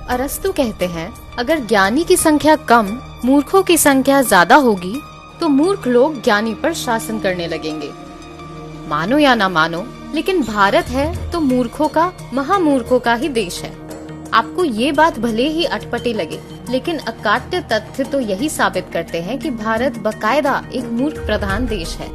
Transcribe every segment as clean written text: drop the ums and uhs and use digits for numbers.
अरस्तु कहते हैं, अगर ज्ञानी की संख्या कम, मूर्खों की संख्या ज्यादा होगी तो मूर्ख लोग ज्ञानी पर शासन करने लगेंगे। मानो या ना मानो, लेकिन भारत है तो मूर्खों का, महामूर्खों का ही देश है। आपको ये बात भले ही अटपटी लगे, लेकिन अकाट्य तथ्य तो यही साबित करते हैं कि भारत बकायदा एक मूर्ख प्रधान देश है।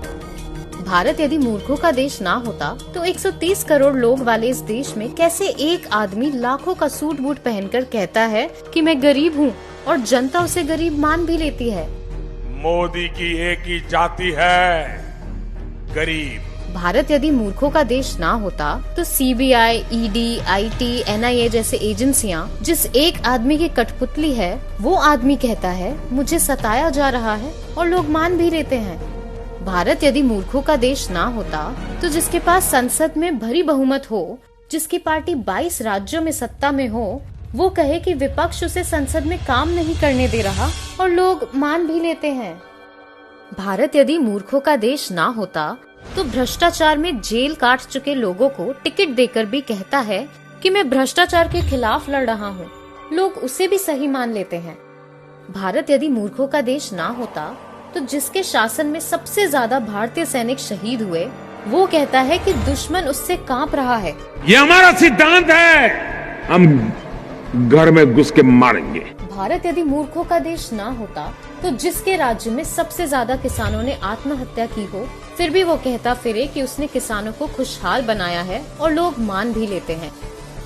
भारत यदि मूर्खों का देश ना होता तो 130 करोड़ लोग वाले इस देश में कैसे एक आदमी लाखों का सूट बूट पहनकर कहता है कि मैं गरीब हूँ और जनता उसे गरीब मान भी लेती है। मोदी की एक ही जाति है, गरीब। भारत यदि मूर्खों का देश ना होता तो सीबीआई, ईडी, आईटी, एनआईए जैसे एजेंसियां जिस एक आदमी की कठपुतली है, वो आदमी कहता है मुझे सताया जा रहा है और लोग मान भी लेते हैं। भारत यदि मूर्खों का देश ना होता तो जिसके पास संसद में भरी बहुमत हो, जिसकी पार्टी 22 राज्यों में सत्ता में हो, वो कहे कि विपक्ष उसे संसद में काम नहीं करने दे रहा और लोग मान भी लेते हैं। भारत यदि मूर्खों का देश ना होता तो भ्रष्टाचार में जेल काट चुके लोगों को टिकट देकर भी कहता है कि मैं भ्रष्टाचार के खिलाफ लड़ रहा हूँ, लोग उसे भी सही मान लेते हैं। भारत यदि मूर्खों का देश ना होता तो जिसके शासन में सबसे ज्यादा भारतीय सैनिक शहीद हुए, वो कहता है कि दुश्मन उससे कांप रहा है। ये हमारा सिद्धांत है, हम घर में घुस के मारेंगे। भारत यदि मूर्खों का देश ना होता तो जिसके राज्य में सबसे ज्यादा किसानों ने आत्महत्या की हो, फिर भी वो कहता फिरे कि उसने किसानों को खुशहाल बनाया है और लोग मान भी लेते हैं।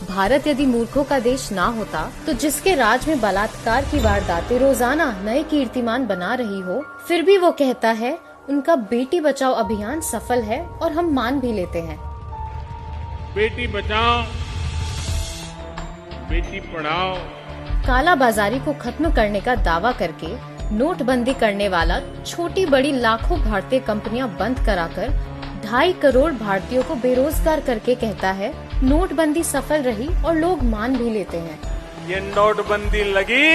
भारत यदि मूर्खों का देश ना होता तो जिसके राज में बलात्कार की वारदातें रोजाना नए कीर्तिमान बना रही हो, फिर भी वो कहता है उनका बेटी बचाओ अभियान सफल है और हम मान भी लेते हैं। बेटी बचाओ, बेटी पढ़ाओ। काला बाजारी को खत्म करने का दावा करके नोटबंदी करने वाला छोटी बड़ी लाखों भारतीय कंपनियां बंद कराकर 2.5 करोड़ भारतीयों को बेरोजगार करके कहता है नोटबंदी सफल रही और लोग मान भी लेते हैं। ये नोटबंदी लगी,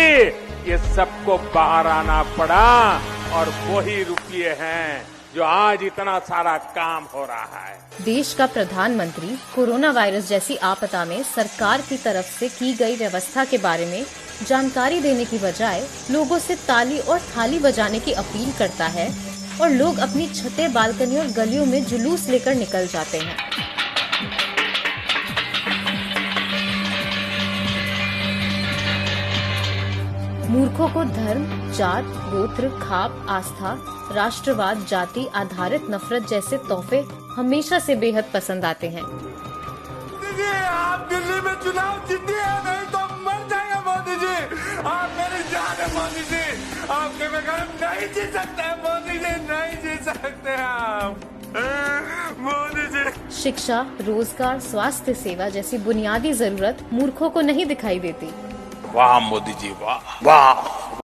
ये सबको बाहर आना पड़ा और वही रुपये हैं जो आज इतना सारा काम हो रहा है। देश का प्रधानमंत्री कोरोना वायरस जैसी आपदा में सरकार की तरफ से की गई व्यवस्था के बारे में जानकारी देने की बजाय लोगों से ताली और थाली बजाने की अपील करता है और लोग अपनी छतें, बालकनी और गलियों में जुलूस लेकर निकल जाते हैं। मूर्खों को धर्म, जात, गोत्र, खाप, आस्था, राष्ट्रवाद, जाति आधारित नफरत जैसे तोहफे हमेशा से बेहद पसंद आते हैं। आप दिल्ली में चुनाव जीतिए, नहीं तो मर जाएंगे मोदी जी। आप मेरी जान है मोदी जी, आपके बगैर नहीं जी सकते मोदी जी, नहीं जी सकते आप मोदी जी। शिक्षा, रोजगार, स्वास्थ्य सेवा जैसी बुनियादी जरूरत मूर्खों को नहीं दिखाई देती। वाह मोदी जी, वाह वाह